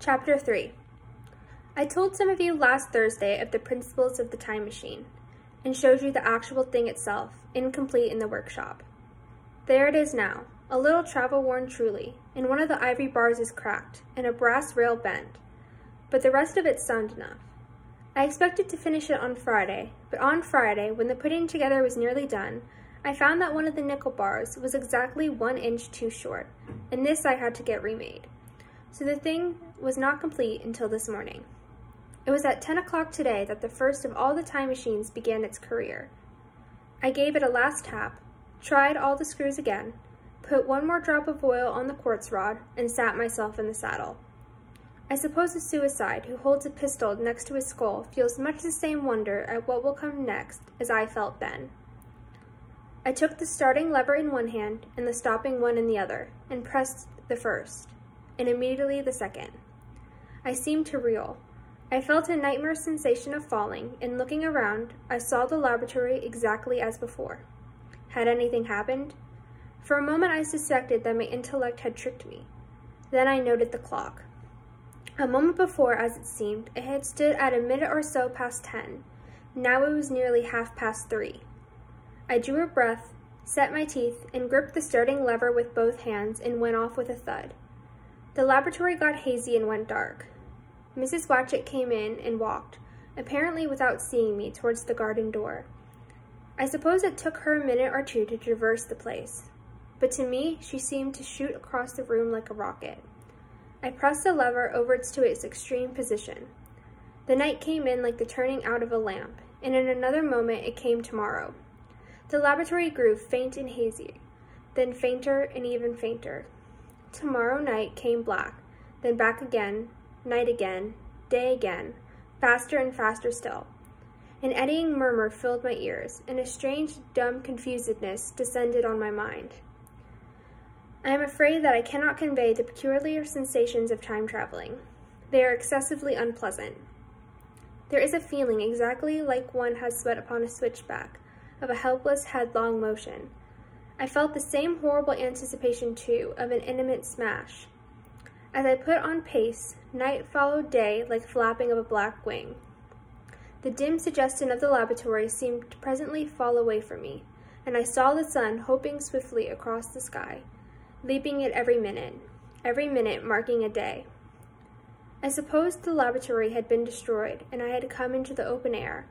Chapter 3. I told some of you last Thursday of the principles of the time machine, and showed you the actual thing itself, incomplete in the workshop. There it is now, a little travel-worn truly, and one of the ivory bars is cracked, and a brass rail bent, but the rest of it's sound enough. I expected to finish it on Friday, but on Friday, when the putting together was nearly done, I found that one of the nickel bars was exactly 1 inch too short, and this I had to get remade. So the thing was not complete until this morning. It was at 10 o'clock today that the first of all the time machines began its career. I gave it a last tap, tried all the screws again, put one more drop of oil on the quartz rod, and sat myself in the saddle. I suppose a suicide who holds a pistol next to his skull feels much the same wonder at what will come next as I felt then. I took the starting lever in one hand and the stopping one in the other, and pressed the first, and immediately the second. I seemed to reel. I felt a nightmare sensation of falling, and looking around, I saw the laboratory exactly as before. Had anything happened? For a moment I suspected that my intellect had tricked me. Then I noted the clock. A moment before, as it seemed, it had stood at a minute or so past 10. Now it was nearly 3:30. I drew a breath, set my teeth, and gripped the starting lever with both hands and went off with a thud. The laboratory got hazy and went dark. Mrs. Watchett came in and walked, apparently without seeing me, towards the garden door. I suppose it took her a minute or two to traverse the place, but to me she seemed to shoot across the room like a rocket. I pressed the lever over to its extreme position. The night came in like the turning out of a lamp, and in another moment it came tomorrow. The laboratory grew faint and hazy, then fainter and even fainter. Tomorrow night came black, then back again, night again, day again, faster and faster still. An eddying murmur filled my ears, and a strange, dumb confusedness descended on my mind. I am afraid that I cannot convey the peculiar sensations of time traveling. They are excessively unpleasant. There is a feeling exactly like one has sweat upon a switchback, of a helpless, headlong motion. I felt the same horrible anticipation, too, of an imminent smash. As I put on pace, night followed day like flapping of a black wing. The dim suggestion of the laboratory seemed to presently fall away from me, and I saw the sun hoping swiftly across the sky, leaping it every minute marking a day. I supposed the laboratory had been destroyed, and I had come into the open air.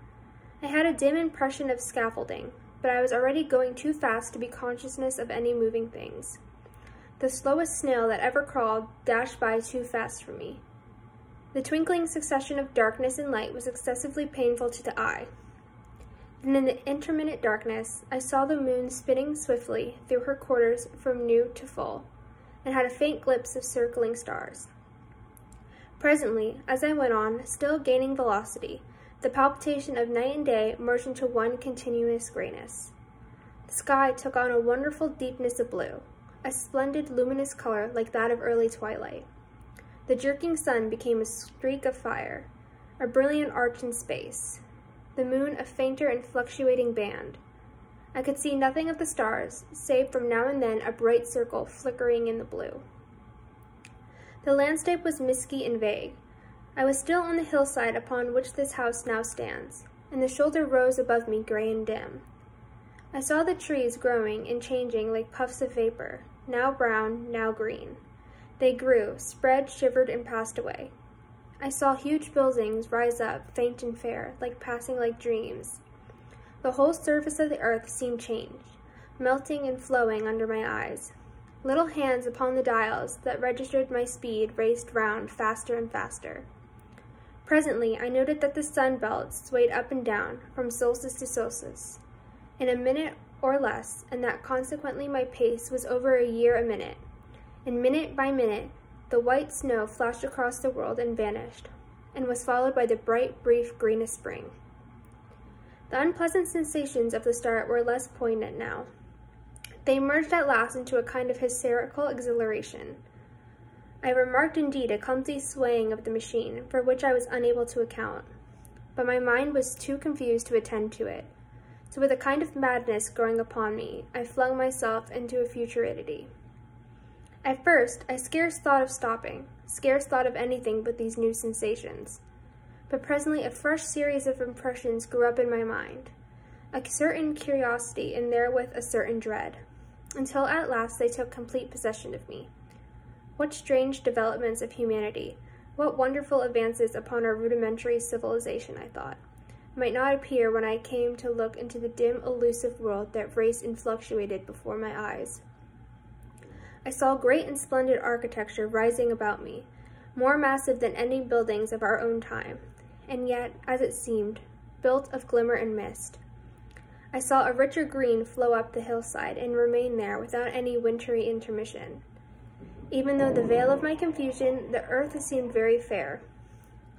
I had a dim impression of scaffolding, but I was already going too fast to be conscious of any moving things. The slowest snail that ever crawled dashed by too fast for me. The twinkling succession of darkness and light was excessively painful to the eye. Then in the intermittent darkness, I saw the moon spinning swiftly through her quarters from new to full, and had a faint glimpse of circling stars. Presently, as I went on, still gaining velocity, the palpitation of night and day merged into one continuous grayness. The sky took on a wonderful deepness of blue, a splendid luminous color like that of early twilight. The jerking sun became a streak of fire, a brilliant arch in space, the moon a fainter and fluctuating band. I could see nothing of the stars, save from now and then a bright circle flickering in the blue. The landscape was misty and vague. I was still on the hillside upon which this house now stands, and the shoulder rose above me gray and dim. I saw the trees growing and changing like puffs of vapor, now brown, now green. They grew, spread, shivered, and passed away. I saw huge buildings rise up, faint and fair, passing like dreams. The whole surface of the earth seemed changed, melting and flowing under my eyes. Little hands upon the dials that registered my speed raced round faster and faster. Presently, I noted that the sun belt swayed up and down from solstice to solstice, in a minute or less, and that consequently my pace was over a year a minute. And minute by minute, the white snow flashed across the world and vanished, and was followed by the bright, brief green of spring. The unpleasant sensations of the start were less poignant now. They merged at last into a kind of hysterical exhilaration. I remarked indeed a clumsy swaying of the machine, for which I was unable to account, but my mind was too confused to attend to it, so with a kind of madness growing upon me, I flung myself into a futurity. At first, I scarce thought of stopping, scarce thought of anything but these new sensations. But presently a fresh series of impressions grew up in my mind, a certain curiosity and therewith a certain dread, until at last they took complete possession of me. What strange developments of humanity, what wonderful advances upon our rudimentary civilization, I thought, might not appear when I came to look into the dim, elusive world that raced and fluctuated before my eyes. I saw great and splendid architecture rising about me, more massive than any buildings of our own time, and yet, as it seemed, built of glimmer and mist. I saw a richer green flow up the hillside and remain there without any wintry intermission. Even though the veil of my confusion, the earth seemed very fair.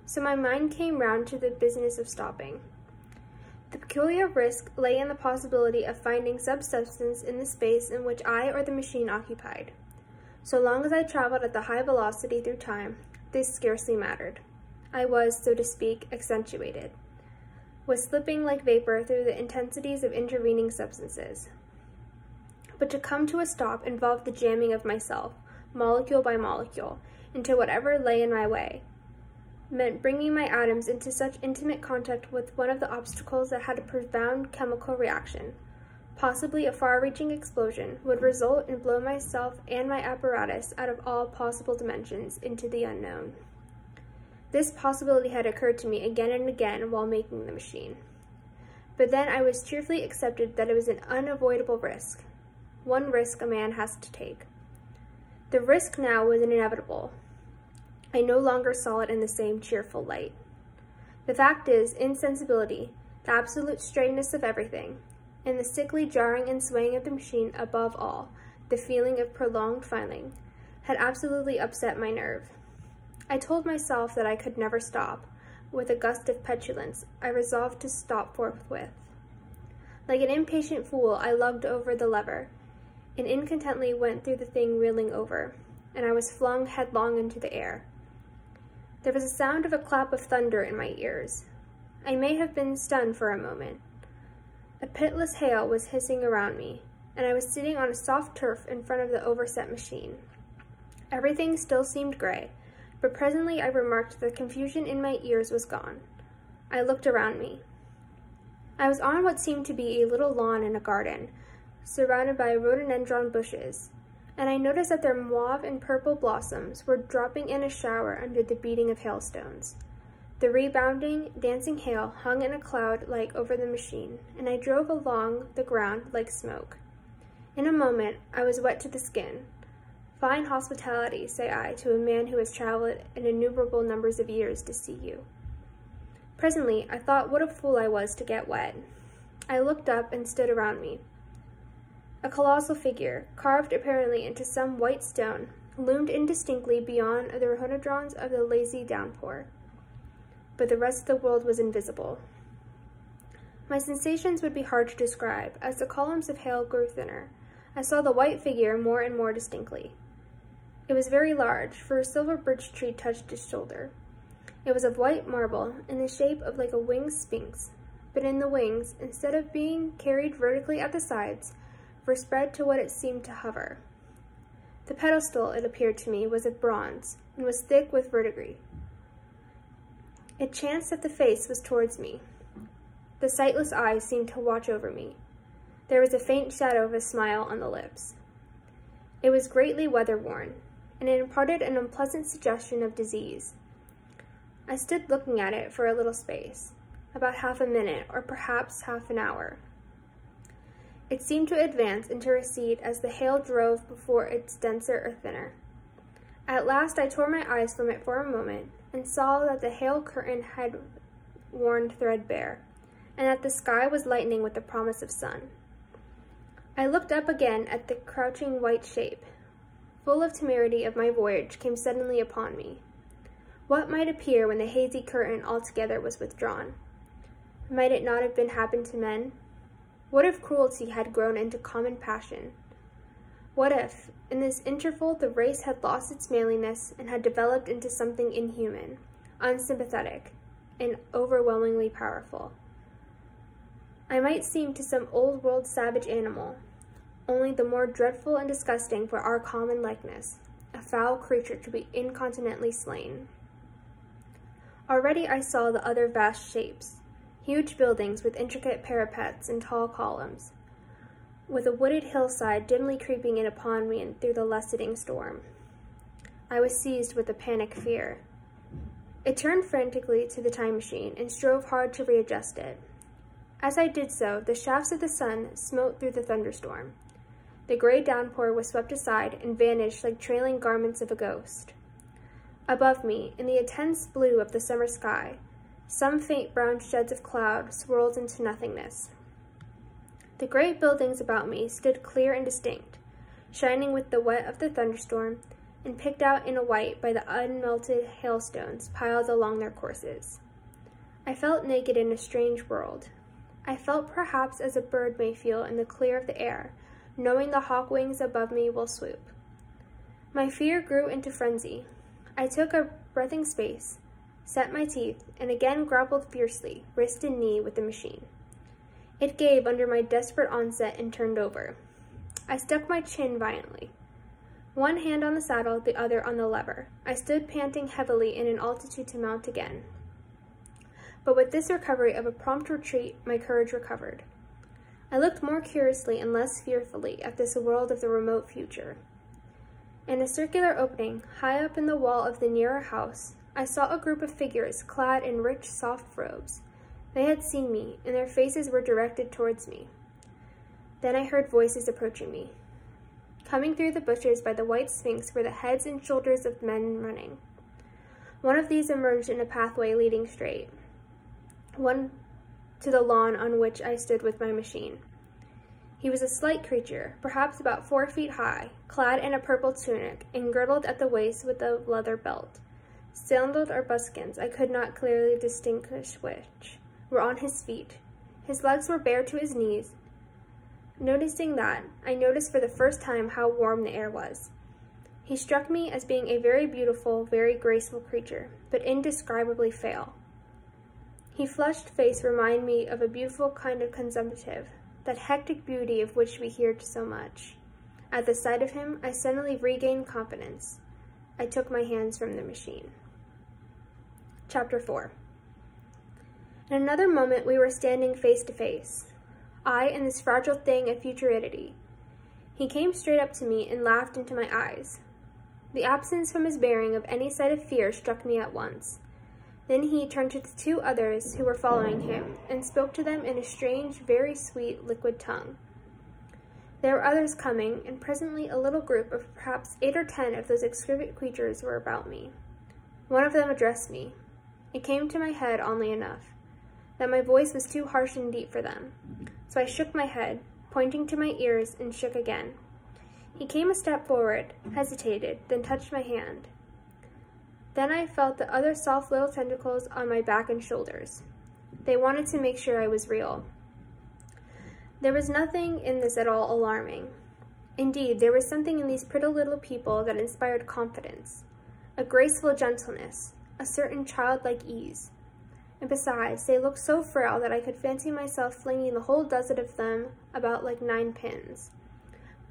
So my mind came round to the business of stopping. The peculiar risk lay in the possibility of finding subsistence in the space in which I or the machine occupied. So long as I traveled at the high velocity through time, this scarcely mattered. I was, so to speak, accentuated, was slipping like vapor through the intensities of intervening substances. But to come to a stop involved the jamming of myself, molecule by molecule, into whatever lay in my way, meant bringing my atoms into such intimate contact with one of the obstacles that had a profound chemical reaction, possibly a far-reaching explosion, would result in blow myself and my apparatus out of all possible dimensions into the unknown. This possibility had occurred to me again and again while making the machine. But then I was cheerfully accepted that it was an unavoidable risk, one risk a man has to take. The risk now was inevitable. I no longer saw it in the same cheerful light. The fact is, insensibility, the absolute straightness of everything, and the sickly jarring and swaying of the machine above all, the feeling of prolonged filing, had absolutely upset my nerve. I told myself that I could never stop. With a gust of petulance, I resolved to stop forthwith. Like an impatient fool, I lugged over the lever, and incontently went through the thing reeling over, and I was flung headlong into the air. There was a sound of a clap of thunder in my ears. I may have been stunned for a moment. A pitiless hail was hissing around me, and I was sitting on a soft turf in front of the overset machine. Everything still seemed gray, but presently I remarked that the confusion in my ears was gone. I looked around me. I was on what seemed to be a little lawn in a garden, surrounded by rhododendron bushes, and I noticed that their mauve and purple blossoms were dropping in a shower under the beating of hailstones. The rebounding, dancing hail hung in a cloud like over the machine, and I drove along the ground like smoke. In a moment, I was wet to the skin. Fine hospitality, say I, to a man who has traveled in innumerable numbers of years to see you. Presently, I thought what a fool I was to get wet. I looked up and stood around me. A colossal figure, carved apparently into some white stone, loomed indistinctly beyond the rhododendrons of the lazy downpour. But the rest of the world was invisible. My sensations would be hard to describe. As the columns of hail grew thinner, I saw the white figure more and more distinctly. It was very large, for a silver birch tree touched its shoulder. It was of white marble, in the shape of like a winged sphinx, but in the wings, instead of being carried vertically at the sides, were spread to what it seemed to hover. The pedestal, it appeared to me, was of bronze, and was thick with verdigris. It chanced that the face was towards me. The sightless eyes seemed to watch over me. There was a faint shadow of a smile on the lips. It was greatly weather-worn, and it imparted an unpleasant suggestion of disease. I stood looking at it for a little space, about half a minute, or perhaps half an hour. It seemed to advance and to recede as the hail drove before its denser or thinner. At last I tore my eyes from it for a moment, and saw that the hail curtain had worn threadbare, and that the sky was lightening with the promise of sun. I looked up again at the crouching white shape. Full of temerity of my voyage came suddenly upon me. What might appear when the hazy curtain altogether was withdrawn? Might it not have been happened to men? What if cruelty had grown into common passion? What if, in this interval, the race had lost its manliness and had developed into something inhuman, unsympathetic, and overwhelmingly powerful? I might seem to some old-world savage animal, only the more dreadful and disgusting for our common likeness, a foul creature to be incontinently slain. Already I saw the other vast shapes, huge buildings with intricate parapets and tall columns, with a wooded hillside dimly creeping in upon me and through the lessening storm. I was seized with a panic fear. I turned frantically to the time machine and strove hard to readjust it. As I did so, the shafts of the sun smote through the thunderstorm. The gray downpour was swept aside and vanished like trailing garments of a ghost. Above me, in the intense blue of the summer sky, some faint brown sheds of cloud swirled into nothingness. The great buildings about me stood clear and distinct, shining with the wet of the thunderstorm and picked out in a white by the unmelted hailstones piled along their courses. I felt naked in a strange world. I felt perhaps as a bird may feel in the clear of the air, knowing the hawk wings above me will swoop. My fear grew into frenzy. I took a breathing space, set my teeth, and again grappled fiercely, wrist and knee, with the machine. It gave under my desperate onset and turned over. I stuck my chin violently. One hand on the saddle, the other on the lever. I stood panting heavily in an altitude to mount again. But with this recovery of a prompt retreat, my courage recovered. I looked more curiously and less fearfully at this world of the remote future. In a circular opening, high up in the wall of the nearer house, I saw a group of figures clad in rich, soft robes. They had seen me, and their faces were directed towards me. Then I heard voices approaching me. Coming through the bushes by the white sphinx were the heads and shoulders of men running. One of these emerged in a pathway leading straight, one to the lawn on which I stood with my machine. He was a slight creature, perhaps about 4 feet high, clad in a purple tunic and girdled at the waist with a leather belt. Sandaled or buskins, I could not clearly distinguish which, were on his feet. His legs were bare to his knees. Noticing that, I noticed for the first time how warm the air was. He struck me as being a very beautiful, very graceful creature, but indescribably frail. His flushed face reminded me of a beautiful kind of consumptive, that hectic beauty of which we hear so much. At the sight of him, I suddenly regained confidence. I took my hands from the machine. Chapter 4. In another moment, we were standing face to face. I and this fragile thing of futurity. He came straight up to me and laughed into my eyes. The absence from his bearing of any sign of fear struck me at once. Then he turned to the 2 others who were following him and spoke to them in a strange, very sweet, liquid tongue. There were others coming, and presently a little group of perhaps 8 or 10 of those exquisite creatures were about me. One of them addressed me. It came to my head, oddly enough, that my voice was too harsh and deep for them. So I shook my head, pointing to my ears, and shook again. He came a step forward, hesitated, then touched my hand. Then I felt the other soft little tentacles on my back and shoulders. They wanted to make sure I was real. There was nothing in this at all alarming. Indeed, there was something in these pretty little people that inspired confidence, a graceful gentleness, a certain childlike ease. And besides, they looked so frail that I could fancy myself flinging the whole dozen of them about like 9 pins.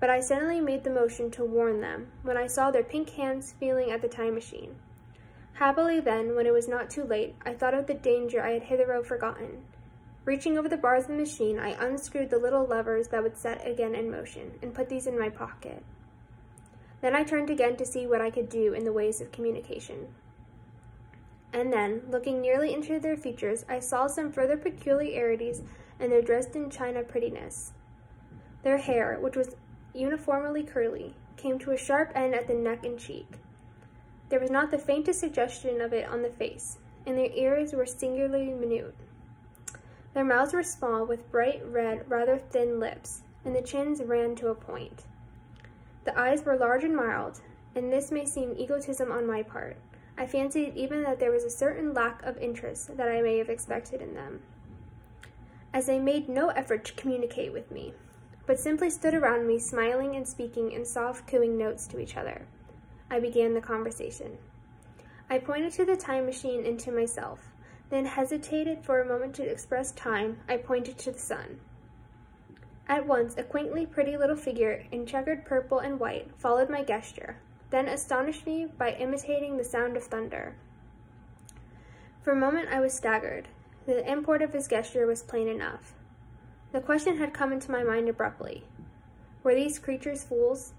But I suddenly made the motion to warn them when I saw their pink hands feeling at the time machine. Happily then, when it was not too late, I thought of the danger I had hitherto forgotten. Reaching over the bars of the machine, I unscrewed the little levers that would set again in motion, and put these in my pocket. Then I turned again to see what I could do in the ways of communication. And then, looking nearly into their features, I saw some further peculiarities in their Dresden china prettiness. Their hair, which was uniformly curly, came to a sharp end at the neck and cheek. There was not the faintest suggestion of it on the face, and their ears were singularly minute. Their mouths were small, with bright red, rather thin lips, and the chins ran to a point. The eyes were large and mild, and this may seem egotism on my part. I fancied even that there was a certain lack of interest that I may have expected in them, as they made no effort to communicate with me, but simply stood around me, smiling and speaking in soft, cooing notes to each other. I began the conversation. I pointed to the time machine and to myself, then hesitated for a moment to express time. I pointed to the sun. At once, a quaintly pretty little figure in checkered purple and white followed my gesture, then astonished me by imitating the sound of thunder. For a moment I was staggered. The import of his gesture was plain enough. The question had come into my mind abruptly. Were these creatures fools?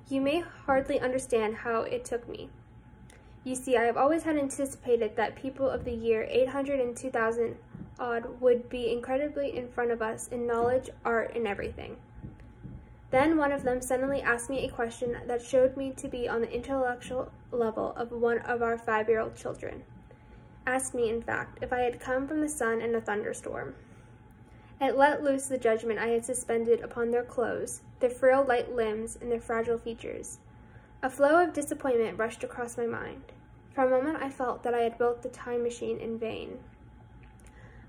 You may hardly understand how it took me. You see, I have always had anticipated that people of the year 800 and 2000 odd would be incredibly in front of us in knowledge, art, and everything. Then one of them suddenly asked me a question that showed me to be on the intellectual level of one of our 5-year-old children. Asked me, in fact, if I had come from the sun in a thunderstorm. It let loose the judgment I had suspended upon their clothes, their frail light limbs, and their fragile features. A flow of disappointment rushed across my mind. For a moment I felt that I had built the time machine in vain.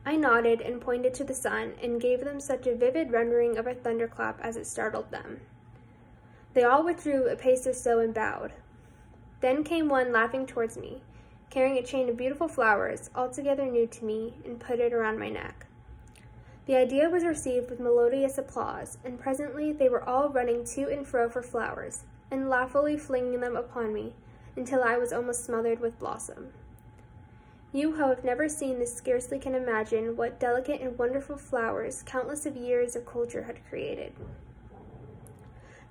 I nodded and pointed to the sun and gave them such a vivid rendering of a thunderclap as it startled them. They all withdrew a pace or so and bowed. Then came one laughing towards me, carrying a chain of beautiful flowers, altogether new to me, and put it around my neck. The idea was received with melodious applause, and presently they were all running to and fro for flowers, and laughingly flinging them upon me, until I was almost smothered with blossom. You who have never seen this scarcely can imagine what delicate and wonderful flowers countless of years of culture had created.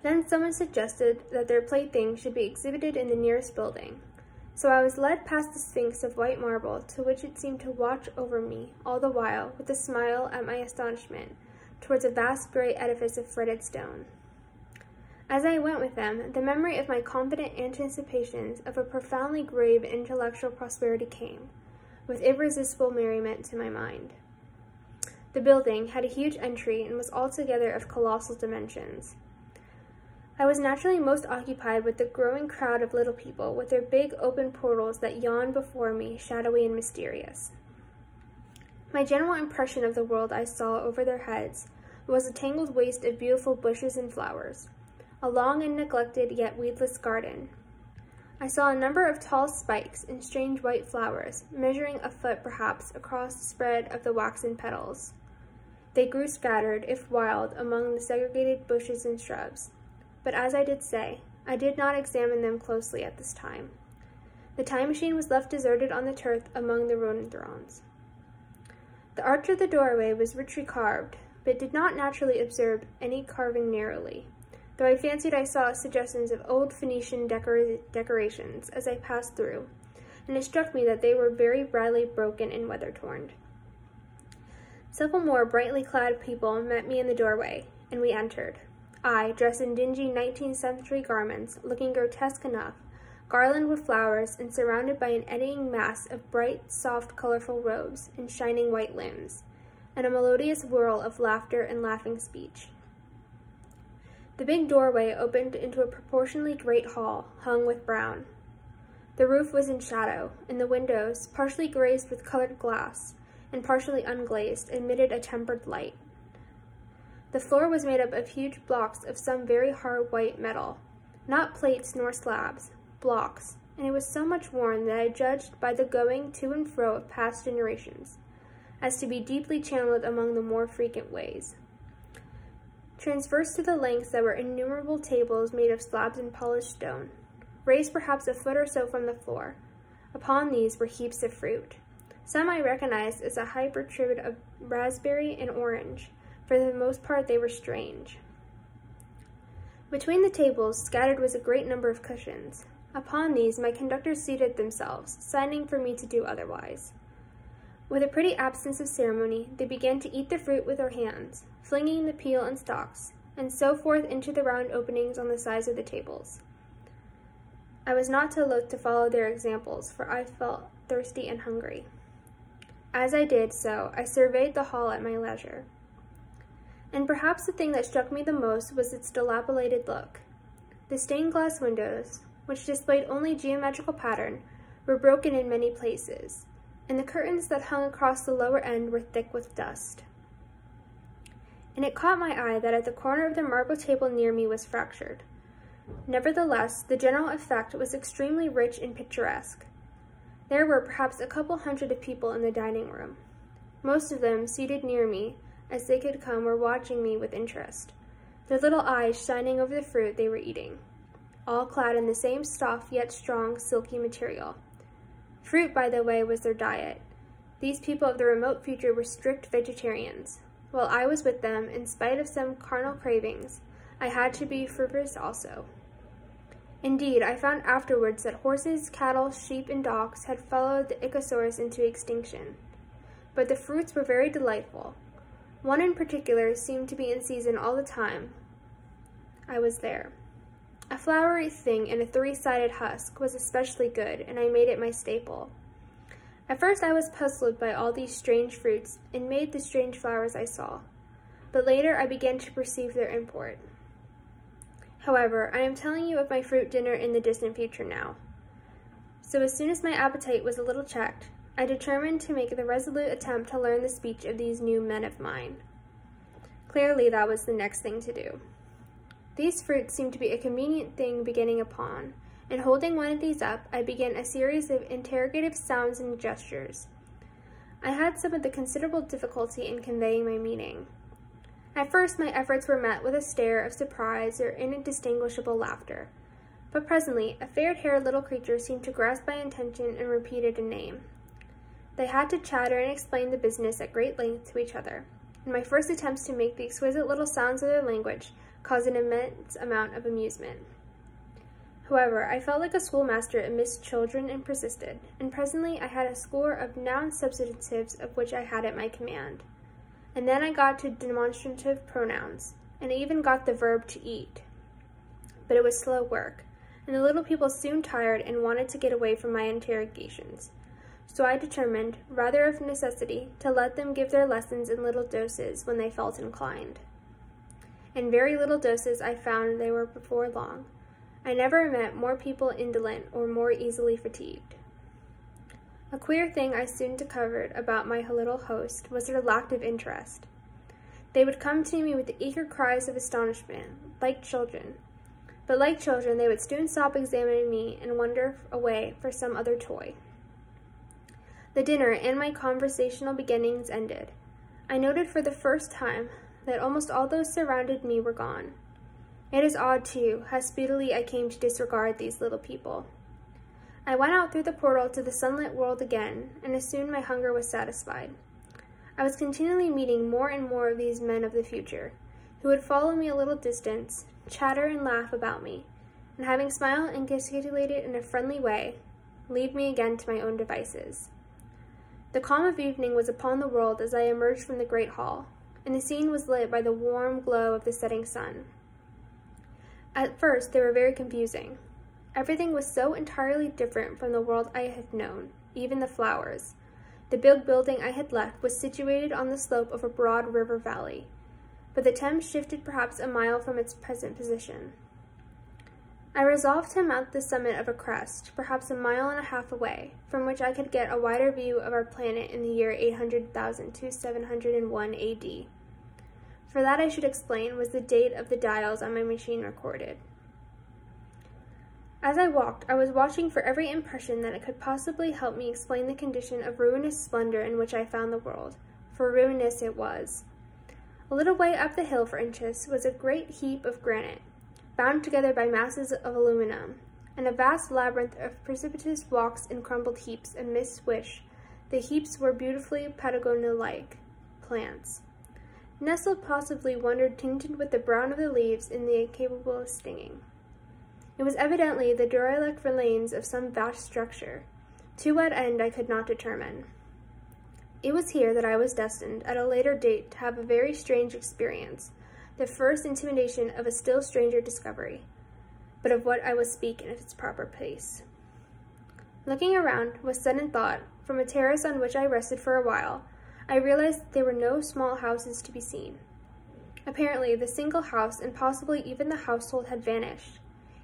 Then someone suggested that their plaything should be exhibited in the nearest building, so I was led past the Sphinx of white marble, to which it seemed to watch over me all the while, with a smile at my astonishment, towards a vast gray edifice of fretted stone. As I went with them, the memory of my confident anticipations of a profoundly grave intellectual prosperity came, with irresistible merriment, to my mind. The building had a huge entry and was altogether of colossal dimensions. I was naturally most occupied with the growing crowd of little people, with their big open portals that yawned before me, shadowy and mysterious. My general impression of the world I saw over their heads was a tangled waste of beautiful bushes and flowers, a long and neglected yet weedless garden. I saw a number of tall spikes and strange white flowers, measuring a foot perhaps across the spread of the waxen petals. They grew scattered, if wild, among the segregated bushes and shrubs. But as I did say, I did not examine them closely at this time. The time machine was left deserted on the turf among the rhododendrons. The arch of the doorway was richly carved, but did not naturally observe any carving narrowly, though I fancied I saw suggestions of old Phoenician decorations as I passed through, and it struck me that they were very badly broken and weather-torn. Several more brightly clad people met me in the doorway, and we entered. I, dressed in dingy 19th century garments, looking grotesque enough, garlanded with flowers and surrounded by an eddying mass of bright, soft, colorful robes and shining white limbs, and a melodious whirl of laughter and laughing speech. The big doorway opened into a proportionally great hall, hung with brown. The roof was in shadow, and the windows, partially glazed with colored glass and partially unglazed, admitted a tempered light. The floor was made up of huge blocks of some very hard white metal, not plates nor slabs, blocks, and it was so much worn that I judged by the going to and fro of past generations, as to be deeply channeled among the more frequent ways. Transverse to the lengths there were innumerable tables made of slabs and polished stone, raised perhaps a foot or so from the floor. Upon these were heaps of fruit. Some I recognized as a hybrid of raspberry and orange. For the most part, they were strange. Between the tables, scattered was a great number of cushions. Upon these, my conductors seated themselves, signing for me to do otherwise. With a pretty absence of ceremony, they began to eat the fruit with their hands, flinging the peel and stalks, and so forth into the round openings on the sides of the tables. I was not too loath to follow their examples, for I felt thirsty and hungry. As I did so, I surveyed the hall at my leisure. And perhaps the thing that struck me the most was its dilapidated look. The stained glass windows, which displayed only geometrical pattern, were broken in many places, and the curtains that hung across the lower end were thick with dust. And it caught my eye that at the corner of the marble table near me was fractured. Nevertheless, the general effect was extremely rich and picturesque. There were perhaps a couple hundred of people in the dining room, most of them seated near me, as they could come, were watching me with interest, their little eyes shining over the fruit they were eating, all clad in the same soft yet strong, silky material. Fruit, by the way, was their diet. These people of the remote future were strict vegetarians. While I was with them, in spite of some carnal cravings, I had to be frugivorous also. Indeed, I found afterwards that horses, cattle, sheep, and dogs had followed the Ichthyosaurus into extinction. But the fruits were very delightful. One in particular seemed to be in season all the time I was there. A flowery thing in a three-sided husk was especially good, and I made it my staple. At first I was puzzled by all these strange fruits and made the strange flowers I saw, but later I began to perceive their import. However, I am telling you of my fruit dinner in the distant future now. So as soon as my appetite was a little checked, I determined to make the resolute attempt to learn the speech of these new men of mine. Clearly, that was the next thing to do. These fruits seemed to be a convenient thing beginning upon, and holding one of these up, I began a series of interrogative sounds and gestures. I had some of the considerable difficulty in conveying my meaning. At first, my efforts were met with a stare of surprise or indistinguishable laughter, but presently a fair-haired little creature seemed to grasp my intention and repeated a name. They had to chatter and explain the business at great length to each other, and my first attempts to make the exquisite little sounds of their language caused an immense amount of amusement. However, I felt like a schoolmaster amidst children and persisted, and presently I had a score of noun substantives of which I had at my command. And then I got to demonstrative pronouns, and I even got the verb to eat. But it was slow work, and the little people soon tired and wanted to get away from my interrogations. So I determined, rather of necessity, to let them give their lessons in little doses when they felt inclined. In very little doses I found they were before long. I never met more people indolent or more easily fatigued. A queer thing I soon discovered about my little host was their lack of interest. They would come to me with eager cries of astonishment, like children. But like children, they would soon stop examining me and wander away for some other toy. The dinner and my conversational beginnings ended. I noted for the first time that almost all those surrounded me were gone. It is odd, too, how speedily I came to disregard these little people. I went out through the portal to the sunlit world again, and as soon my hunger was satisfied. I was continually meeting more and more of these men of the future, who would follow me a little distance, chatter and laugh about me, and having smiled and gesticulated in a friendly way, leave me again to my own devices. The calm of evening was upon the world as I emerged from the great hall, and the scene was lit by the warm glow of the setting sun. At first, they were very confusing. Everything was so entirely different from the world I had known, even the flowers. The big building I had left was situated on the slope of a broad river valley, but the Thames shifted perhaps a mile from its present position. I resolved to mount the summit of a crest, perhaps a mile and a half away, from which I could get a wider view of our planet in the year 800,000 to 701 AD. For that, I should explain, was the date of the dials on my machine recorded. As I walked, I was watching for every impression that it could possibly help me explain the condition of ruinous splendor in which I found the world, for ruinous it was. A little way up the hill, for instance, was a great heap of granite, bound together by masses of aluminum, and a vast labyrinth of precipitous walks and crumbled heaps, amidst which the heaps were beautifully Patagonia-like plants, nestled possibly wondered tinted with the brown of the leaves and the incapable of stinging. It was evidently the derelict remains of some vast structure. To what end I could not determine. It was here that I was destined, at a later date, to have a very strange experience, the first intimation of a still stranger discovery, but of what I will speak in its proper place. Looking around with sudden thought, from a terrace on which I rested for a while, I realized that there were no small houses to be seen. Apparently, the single house and possibly even the household had vanished.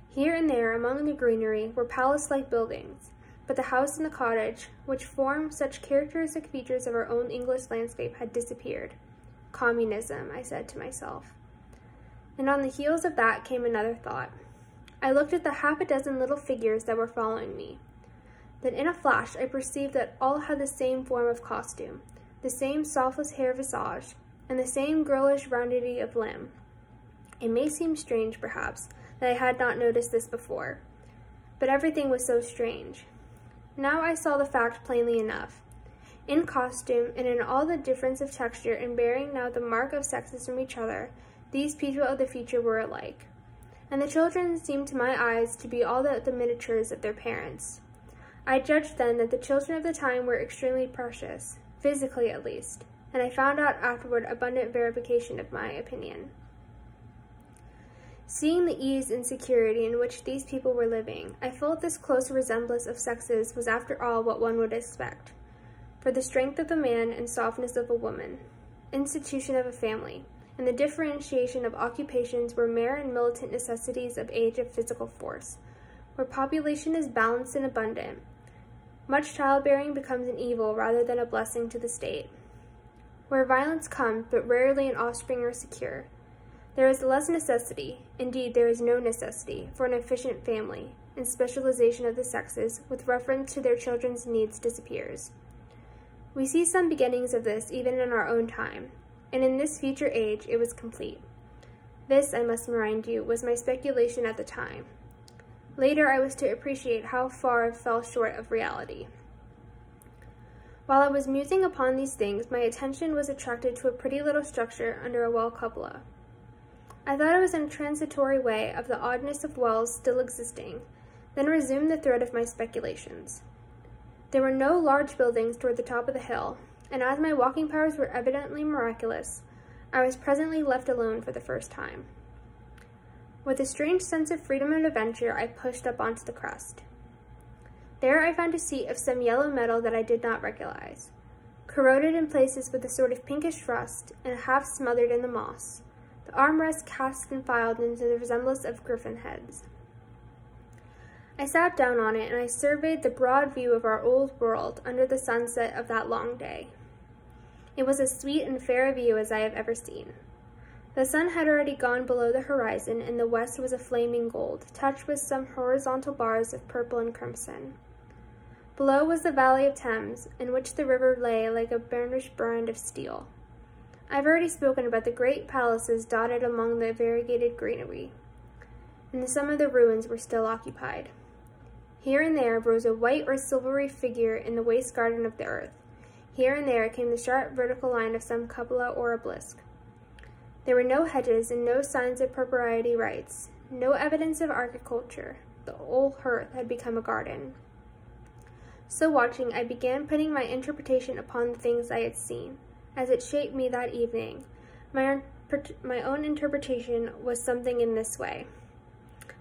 Here and there among the greenery were palace-like buildings, but the house and the cottage, which form such characteristic features of our own English landscape, had disappeared. Communism, I said to myself. And on the heels of that came another thought. I looked at the half a dozen little figures that were following me. Then in a flash I perceived that all had the same form of costume, the same softness hair visage, and the same girlish roundity of limb. It may seem strange, perhaps, that I had not noticed this before, but everything was so strange. Now I saw the fact plainly enough. In costume, and in all the difference of texture, and bearing now the mark of sexes from each other, these people of the future were alike. And the children seemed to my eyes to be all the miniatures of their parents. I judged then that the children of the time were extremely precious, physically at least, and I found out afterward abundant verification of my opinion. Seeing the ease and security in which these people were living, I felt this close resemblance of sexes was after all what one would expect. For the strength of the man and softness of a woman, institution of a family, and the differentiation of occupations were mere and militant necessities of age of physical force. Where population is balanced and abundant, much childbearing becomes an evil rather than a blessing to the state. Where violence comes, but rarely an offspring are secure, there is less necessity, indeed there is no necessity, for an efficient family, and specialization of the sexes with reference to their children's needs disappears. We see some beginnings of this even in our own time, and in this future age it was complete. This, I must remind you, was my speculation at the time. Later I was to appreciate how far it fell short of reality. While I was musing upon these things, my attention was attracted to a pretty little structure under a well cupola. I thought it was in a transitory way of the oddness of wells still existing, then resumed the thread of my speculations. There were no large buildings toward the top of the hill, and as my walking powers were evidently miraculous, I was presently left alone for the first time. With a strange sense of freedom and adventure, I pushed up onto the crest. There I found a seat of some yellow metal that I did not recognize, corroded in places with a sort of pinkish rust, and half smothered in the moss, the armrests cast and filed into the resemblance of griffin heads. I sat down on it, and I surveyed the broad view of our old world under the sunset of that long day. It was as sweet and fair a view as I have ever seen. The sun had already gone below the horizon, and the west was a flaming gold, touched with some horizontal bars of purple and crimson. Below was the valley of Thames, in which the river lay like a burnished brand of steel. I have already spoken about the great palaces dotted among the variegated greenery, and some of the ruins were still occupied. Here and there rose a white or silvery figure in the waste garden of the earth. Here and there came the sharp vertical line of some cupola or obelisk. There were no hedges and no signs of propriety rights, no evidence of agriculture. The whole hearth had become a garden. So watching, I began putting my interpretation upon the things I had seen, as it shaped me that evening. My own interpretation was something in this way.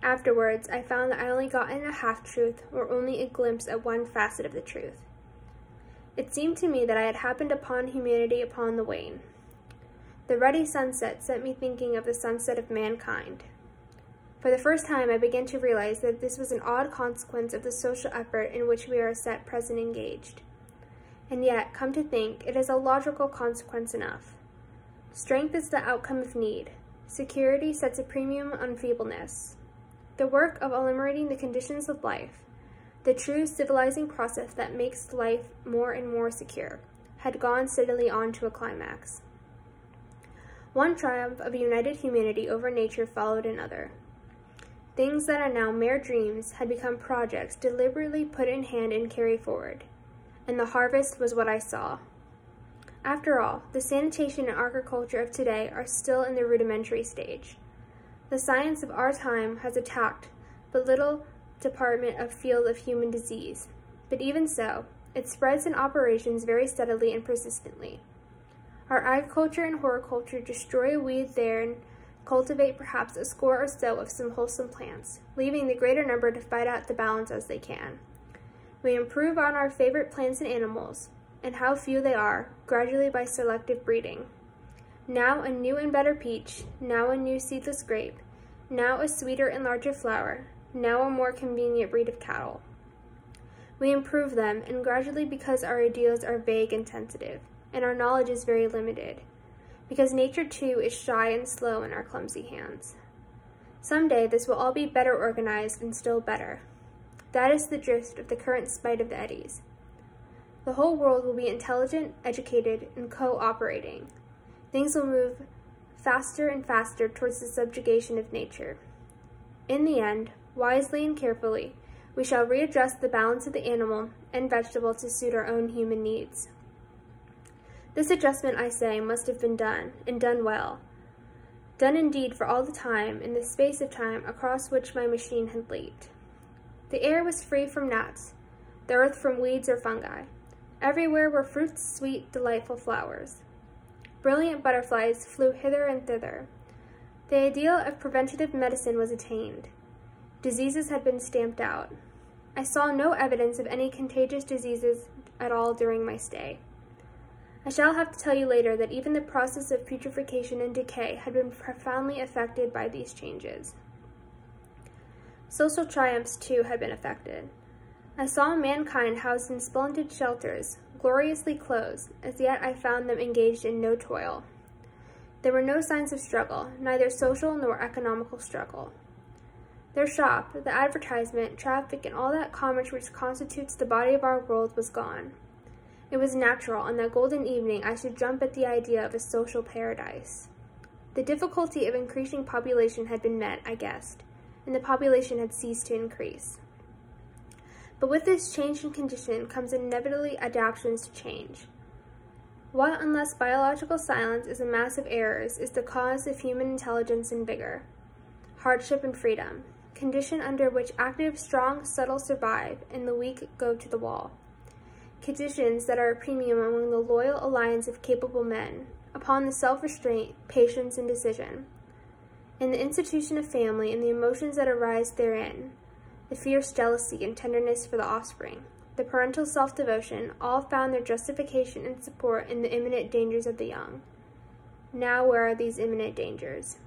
Afterwards, I found that I only got in a half-truth, or only a glimpse at one facet of the truth. It seemed to me that I had happened upon humanity upon the wane. The ruddy sunset set me thinking of the sunset of mankind. For the first time, I began to realize that this was an odd consequence of the social effort in which we are at present engaged. And yet, come to think, it is a logical consequence enough. Strength is the outcome of need. Security sets a premium on feebleness. The work of eliminating the conditions of life, the true civilizing process that makes life more and more secure, had gone steadily on to a climax. One triumph of united humanity over nature followed another. Things that are now mere dreams had become projects deliberately put in hand and carried forward, and the harvest was what I saw. After all, the sanitation and agriculture of today are still in the rudimentary stage. The science of our time has attacked but little department of field of human disease, but even so, it spreads in operations very steadily and persistently. Our agriculture and horticulture destroy a weed there and cultivate perhaps a score or so of some wholesome plants, leaving the greater number to fight out the balance as they can. We improve on our favorite plants and animals, and how few they are, gradually by selective breeding. Now a new and better peach, now a new seedless grape, now a sweeter and larger flower, now a more convenient breed of cattle. We improve them, and gradually because our ideas are vague and tentative, and our knowledge is very limited, because nature too is shy and slow in our clumsy hands. Some day this will all be better organized and still better. That is the drift of the current spite of the eddies. The whole world will be intelligent, educated, and co-operating. things will move faster and faster towards the subjugation of nature. In the end, wisely and carefully, we shall readjust the balance of the animal and vegetable to suit our own human needs. This adjustment, I say, must have been done, and done well. Done indeed for all the time, in the space of time across which my machine had leaped. The air was free from gnats, the earth from weeds or fungi. Everywhere were fruits, sweet, delightful flowers. Brilliant butterflies flew hither and thither. The ideal of preventative medicine was attained. Diseases had been stamped out. I saw no evidence of any contagious diseases at all during my stay. I shall have to tell you later that even the process of putrefaction and decay had been profoundly affected by these changes. Social triumphs, too, had been affected. I saw mankind housed in splendid shelters, gloriously clothed, as yet I found them engaged in no toil. There were no signs of struggle, neither social nor economical struggle. Their shop, the advertisement, traffic, and all that commerce which constitutes the body of our world was gone. It was natural on that golden evening I should jump at the idea of a social paradise. The difficulty of increasing population had been met, I guessed, and the population had ceased to increase. But with this change in condition comes inevitably adaptations to change. What, unless biological silence is a mass of errors, is the cause of human intelligence and vigor, hardship and freedom, condition under which active, strong, subtle survive, and the weak go to the wall. Conditions that are a premium among the loyal alliance of capable men, upon the self-restraint, patience, and decision. In the institution of family and the emotions that arise therein, the fierce jealousy and tenderness for the offspring, the parental self-devotion, all found their justification and support in the imminent dangers of the young. Now where are these imminent dangers?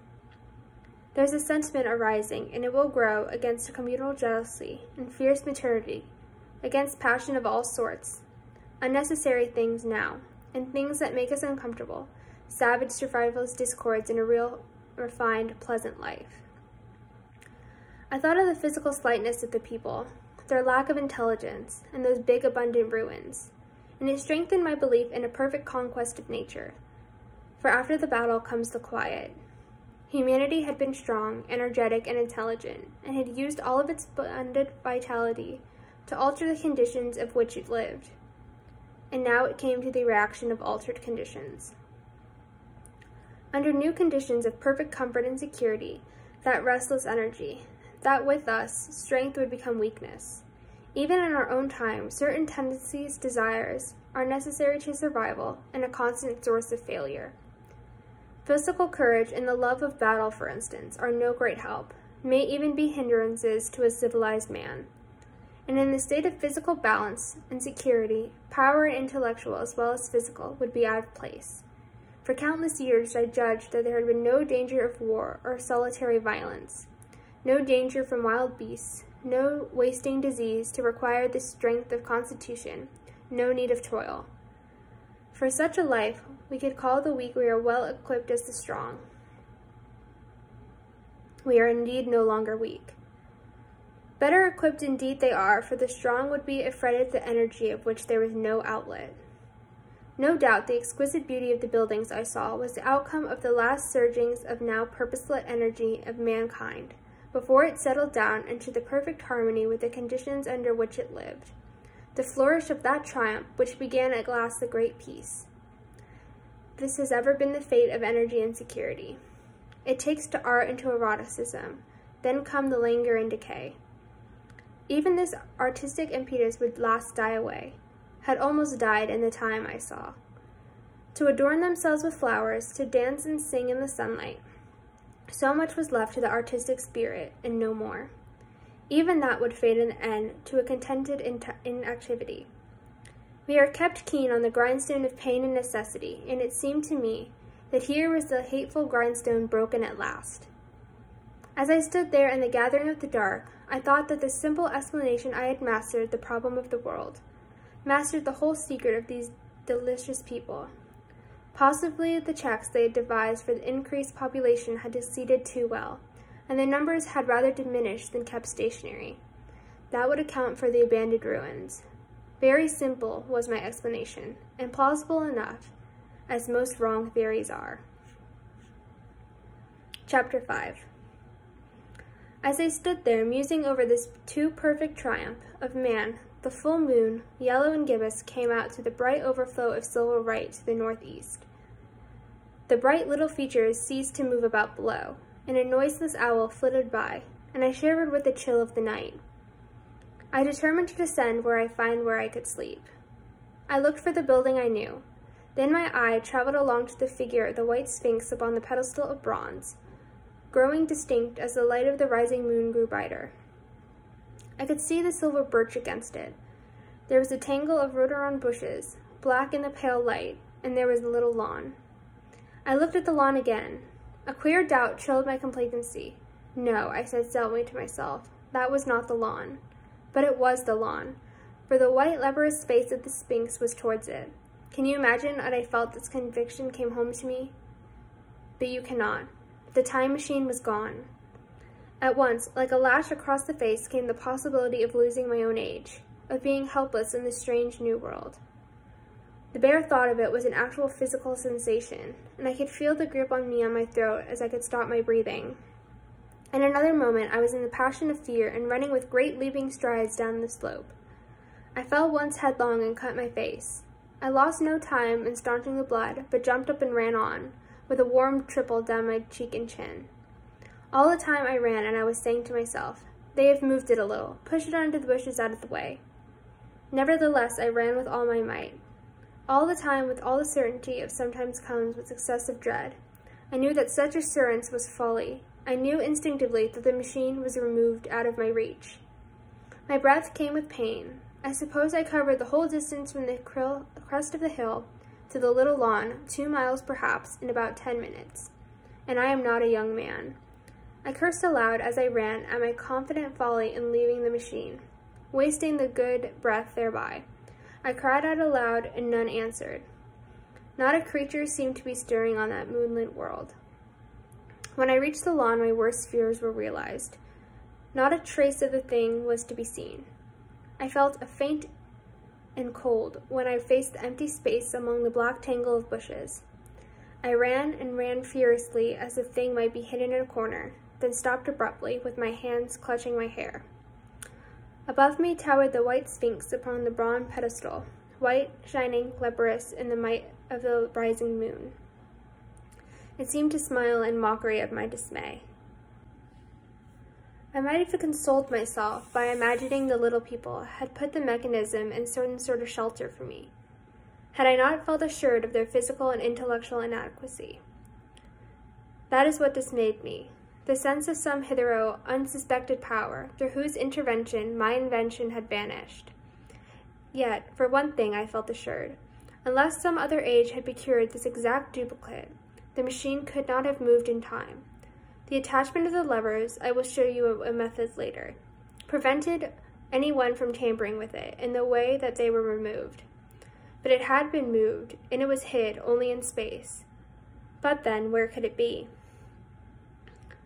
There's a sentiment arising, and it will grow, against communal jealousy and fierce maternity, against passion of all sorts, unnecessary things now, and things that make us uncomfortable, savage survivalist discords in a real, refined, pleasant life. I thought of the physical slightness of the people, their lack of intelligence, and those big, abundant ruins, and it strengthened my belief in a perfect conquest of nature. For after the battle comes the quiet. Humanity had been strong, energetic, and intelligent, and had used all of its abundant vitality to alter the conditions of which it lived. And now it came to the reaction of altered conditions. Under new conditions of perfect comfort and security, that restless energy, that with us, strength would become weakness. Even in our own time, certain tendencies, desires, are necessary to survival and a constant source of failure. Physical courage and the love of battle, for instance, are no great help, may even be hindrances to a civilized man. And in the state of physical balance and security, power and intellectual as well as physical would be out of place. For countless years I judged that there had been no danger of war or solitary violence, no danger from wild beasts, no wasting disease to require the strength of constitution, no need of toil. For such a life, we could call the weak we are well equipped as the strong. We are indeed no longer weak. Better equipped indeed they are, for the strong would be affrighted at the energy of which there was no outlet. No doubt the exquisite beauty of the buildings I saw was the outcome of the last surgings of now purposeless energy of mankind, before it settled down into the perfect harmony with the conditions under which it lived, the flourish of that triumph which began at last the great peace. This has ever been the fate of energy and security. It takes to art and to eroticism, then come the languor and decay. Even this artistic impetus would last die away, had almost died in the time I saw. To adorn themselves with flowers, to dance and sing in the sunlight, so much was left to the artistic spirit, and no more. Even that would fade in the end to a contented inactivity. We are kept keen on the grindstone of pain and necessity, and it seemed to me that here was the hateful grindstone broken at last. As I stood there in the gathering of the dark, I thought that the simple explanation I had mastered the problem of the world, mastered the whole secret of these delicious people. Possibly the checks they had devised for the increased population had succeeded too well, and their numbers had rather diminished than kept stationary. That would account for the abandoned ruins. Very simple was my explanation, and plausible enough, as most wrong theories are. Chapter 5. As I stood there musing over this too perfect triumph of man, the full moon, yellow and gibbous, came out through the bright overflow of silver right to the northeast. The bright little features ceased to move about below, and a noiseless owl flitted by, and I shivered with the chill of the night. I determined to descend where I could sleep. I looked for the building I knew. Then my eye traveled along to the figure of the white sphinx upon the pedestal of bronze, growing distinct as the light of the rising moon grew brighter. I could see the silver birch against it. There was a tangle of rhododendron bushes, black in the pale light, and there was a little lawn. I looked at the lawn again. A queer doubt chilled my complacency. No, I said sullenly to myself, that was not the lawn. But it was the lawn, for the white leprous face of the sphinx was towards it. Can you imagine what I felt this conviction came home to me? But you cannot. The time machine was gone. At once, like a lash across the face, came the possibility of losing my own age, of being helpless in this strange new world. The bare thought of it was an actual physical sensation, and I could feel the grip on me on my throat as I could stop my breathing. In another moment, I was in the passion of fear and running with great leaping strides down the slope. I fell once headlong and cut my face. I lost no time in staunching the blood, but jumped up and ran on, with a warm trickle down my cheek and chin. All the time I ran, and I was saying to myself, they have moved it a little. Push it under the bushes out of the way. Nevertheless, I ran with all my might. All the time, with all the certainty of sometimes comes with excessive dread. I knew that such assurance was folly. I knew instinctively that the machine was removed out of my reach. My breath came with pain. I suppose I covered the whole distance from the crest of the hill to the little lawn, 2 miles perhaps, in about 10 minutes. And I am not a young man. I cursed aloud as I ran at my confident folly in leaving the machine, wasting the good breath thereby. I cried out aloud, and none answered. Not a creature seemed to be stirring on that moonlit world. When I reached the lawn, my worst fears were realized. Not a trace of the thing was to be seen. I felt faint and cold when I faced the empty space among the black tangle of bushes. I ran and ran furiously as the thing might be hidden in a corner, then stopped abruptly with my hands clutching my hair. Above me towered the white sphinx upon the bronze pedestal, white, shining, leprous in the might of the rising moon. It seemed to smile in mockery of my dismay. I might have consoled myself by imagining the little people had put the mechanism in certain sort of shelter for me, had I not felt assured of their physical and intellectual inadequacy. That is what dismayed me, the sense of some hitherto unsuspected power through whose intervention my invention had vanished. Yet, for one thing I felt assured, unless some other age had procured this exact duplicate, the machine could not have moved in time. The attachment of the levers, I will show you a method later, prevented anyone from tampering with it in the way that they were removed. But it had been moved, and it was hid only in space. But then, where could it be?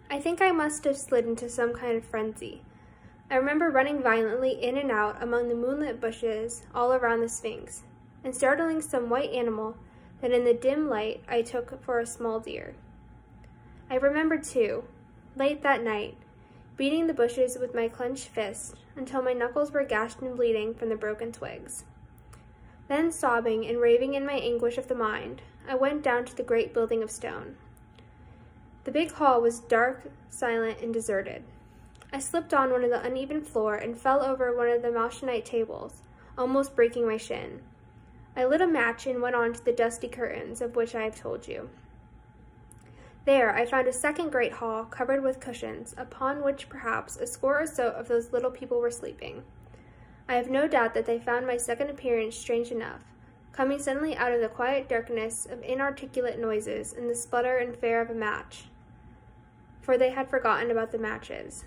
I think I must have slid into some kind of frenzy. I remember running violently in and out among the moonlit bushes all around the Sphinx, and startling some white animal that in the dim light I took for a small deer. I remember, too, late that night, beating the bushes with my clenched fist until my knuckles were gashed and bleeding from the broken twigs. Then, sobbing and raving in my anguish of the mind, I went down to the great building of stone. The big hall was dark, silent, and deserted. I slipped on one of the uneven floor and fell over one of the malachite tables, almost breaking my shin. I lit a match and went on to the dusty curtains of which I have told you. There I found a second great hall covered with cushions, upon which perhaps a score or so of those little people were sleeping. I have no doubt that they found my second appearance strange enough, coming suddenly out of the quiet darkness of inarticulate noises and the splutter and flare of a match, for they had forgotten about the matches.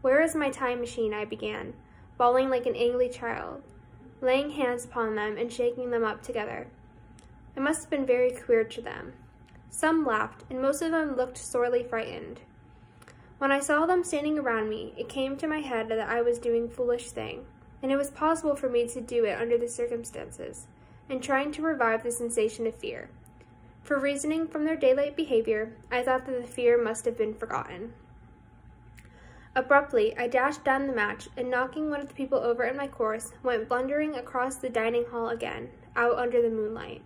"Where is my time machine?" I began, bawling like an angry child, laying hands upon them and shaking them up together. I must have been very queer to them. Some laughed, and most of them looked sorely frightened. When I saw them standing around me, it came to my head that I was doing a foolish thing, and it was possible for me to do it under the circumstances, and trying to revive the sensation of fear. For reasoning from their daylight behavior, I thought that the fear must have been forgotten. Abruptly, I dashed down the match, and knocking one of the people over in my course, went blundering across the dining hall again, out under the moonlight.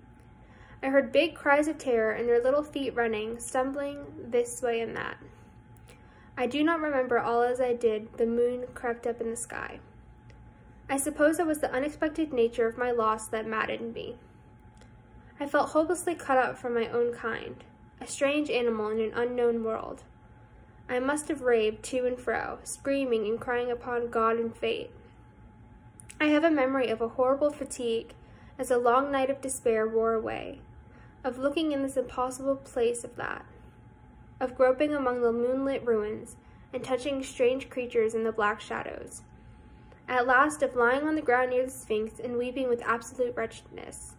I heard big cries of terror and their little feet running, stumbling this way and that. I do not remember all as I did, the moon crept up in the sky. I suppose it was the unexpected nature of my loss that maddened me. I felt hopelessly cut out from my own kind, a strange animal in an unknown world. I must have raved to and fro, screaming and crying upon God and fate. I have a memory of a horrible fatigue as a long night of despair wore away, of looking in this impossible place of groping among the moonlit ruins and touching strange creatures in the black shadows. At last, of lying on the ground near the Sphinx and weeping with absolute wretchedness.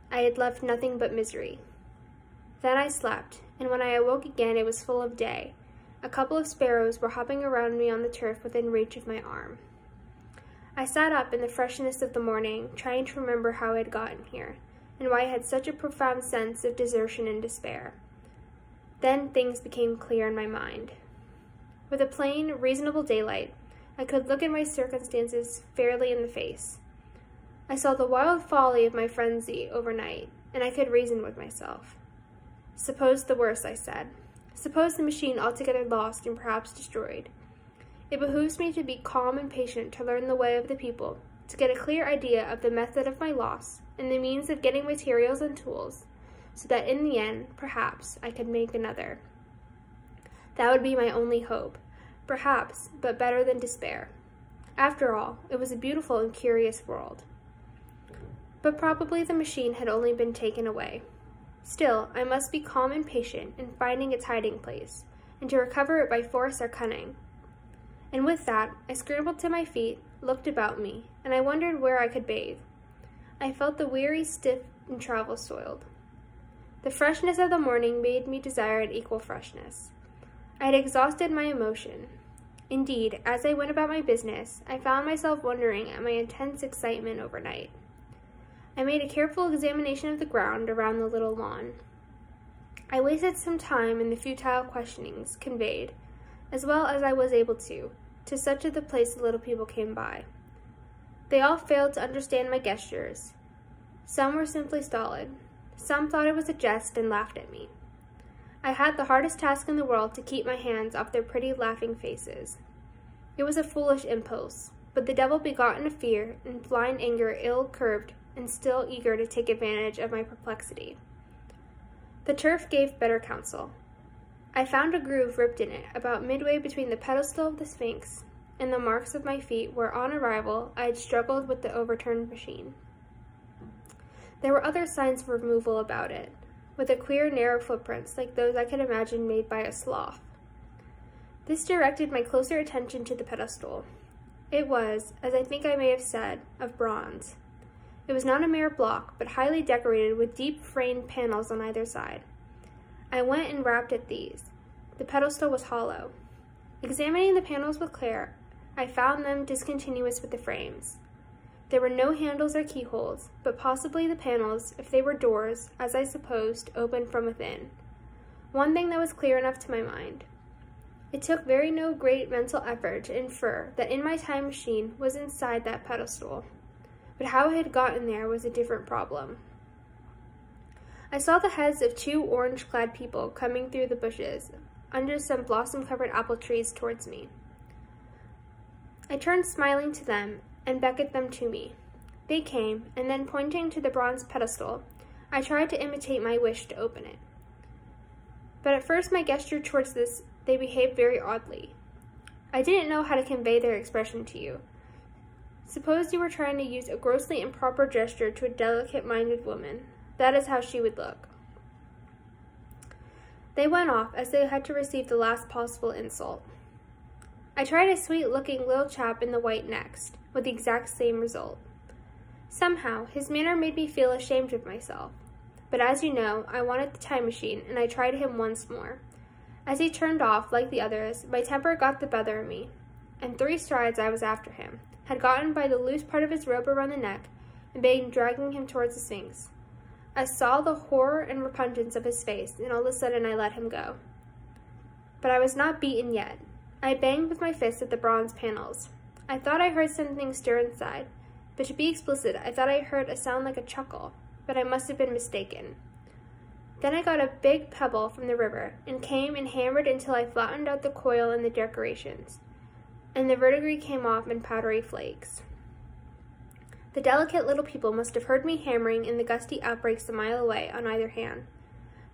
I had left nothing but misery. Then I slept, and when I awoke again it was full of day. A couple of sparrows were hopping around me on the turf within reach of my arm. I sat up in the freshness of the morning, trying to remember how I had gotten here, and why I had such a profound sense of desertion and despair. Then things became clear in my mind. With a plain, reasonable daylight, I could look at my circumstances fairly in the face. I saw the wild folly of my frenzy overnight, and I could reason with myself. Suppose the worst, I said. Suppose the machine altogether lost and perhaps destroyed. It behooves me to be calm and patient, to learn the way of the people, to get a clear idea of the method of my loss, and the means of getting materials and tools, so that in the end, perhaps, I could make another. That would be my only hope, perhaps, but better than despair. After all, it was a beautiful and curious world. But probably the machine had only been taken away. Still, I must be calm and patient in finding its hiding place, and to recover it by force or cunning. And with that, I scrambled to my feet, looked about me, and I wondered where I could bathe. I felt the weary, stiff, and travel-soiled. The freshness of the morning made me desire an equal freshness. I had exhausted my emotion. Indeed, as I went about my business, I found myself wondering at my intense excitement overnight. I made a careful examination of the ground around the little lawn. I wasted some time in the futile questionings conveyed, as well as I was able to such of the place the little people came by. They all failed to understand my gestures. Some were simply stolid. Some thought it was a jest and laughed at me. I had the hardest task in the world to keep my hands off their pretty, laughing faces. It was a foolish impulse, but the devil begotten of fear and blind anger ill-curbed and still eager to take advantage of my perplexity. The turf gave better counsel. I found a groove ripped in it, about midway between the pedestal of the Sphinx and the marks of my feet where on arrival I had struggled with the overturned machine. There were other signs of removal about it, with a queer narrow footprints like those I could imagine made by a sloth. This directed my closer attention to the pedestal. It was, as I think I may have said, of bronze. It was not a mere block, but highly decorated with deep framed panels on either side. I went and rapped at these. The pedestal was hollow. Examining the panels with care, I found them discontinuous with the frames. There were no handles or keyholes, but possibly the panels, if they were doors, as I supposed, opened from within. One thing that was clear enough to my mind. It took no great mental effort to infer that in my time machine was inside that pedestal. But how it had gotten there was a different problem. I saw the heads of two orange-clad people coming through the bushes, under some blossom-covered apple trees towards me. I turned smiling to them, and beckoned them to me. They came, and then pointing to the bronze pedestal, I tried to imitate my wish to open it. But at first my gesture towards this, they behaved very oddly. I didn't know how to convey their expression to you. Suppose you were trying to use a grossly improper gesture to a delicate-minded woman. That is how she would look. They went off as they had to receive the last possible insult. I tried a sweet-looking little chap in the white next, with the exact same result. Somehow, his manner made me feel ashamed of myself. But as you know, I wanted the time machine, and I tried him once more. As he turned off, like the others, my temper got the better of me. In 3 strides I was after him, had gotten by the loose part of his rope around the neck, and began dragging him towards the Sphinx. I saw the horror and repugnance of his face, and all of a sudden I let him go. But I was not beaten yet. I banged with my fist at the bronze panels. I thought I heard something stir inside, but to be explicit, I thought I heard a sound like a chuckle, but I must have been mistaken. Then I got a big pebble from the river, and came and hammered until I flattened out the coil and the decorations, and the verdigris came off in powdery flakes. The delicate little people must have heard me hammering in the gusty outbreaks a mile away on either hand,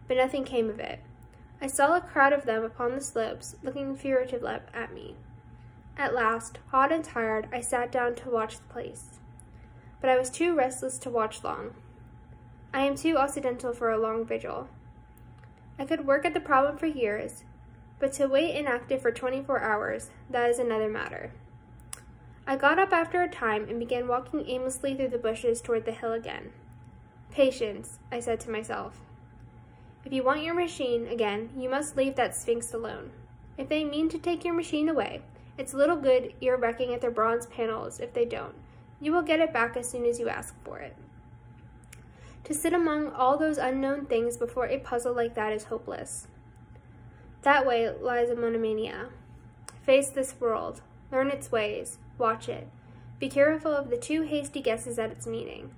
but nothing came of it. I saw a crowd of them upon the slopes, looking furtively at me. At last, hot and tired, I sat down to watch the place. But I was too restless to watch long. I am too occidental for a long vigil. I could work at the problem for years, but to wait inactive for 24 hours, that is another matter. I got up after a time and began walking aimlessly through the bushes toward the hill again. Patience, I said to myself. If you want your machine again, you must leave that Sphinx alone. If they mean to take your machine away, it's little good you're wrecking at their bronze panels if they don't. You will get it back as soon as you ask for it. To sit among all those unknown things before a puzzle like that is hopeless. That way lies a monomania. Face this world, learn its ways, watch it. Be careful of the too hasty guesses at its meaning.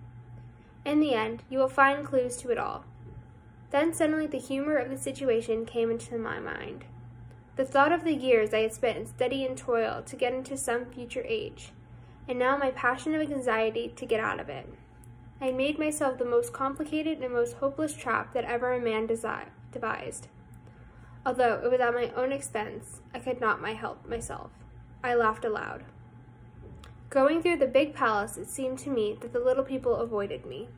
In the end, you will find clues to it all. Then suddenly the humor of the situation came into my mind. The thought of the years I had spent in study and toil to get into some future age, and now my passion of anxiety to get out of it. I had made myself the most complicated and most hopeless trap that ever a man devised. Although it was at my own expense, I could not help myself. I laughed aloud. Going through the big palace, it seemed to me that the little people avoided me.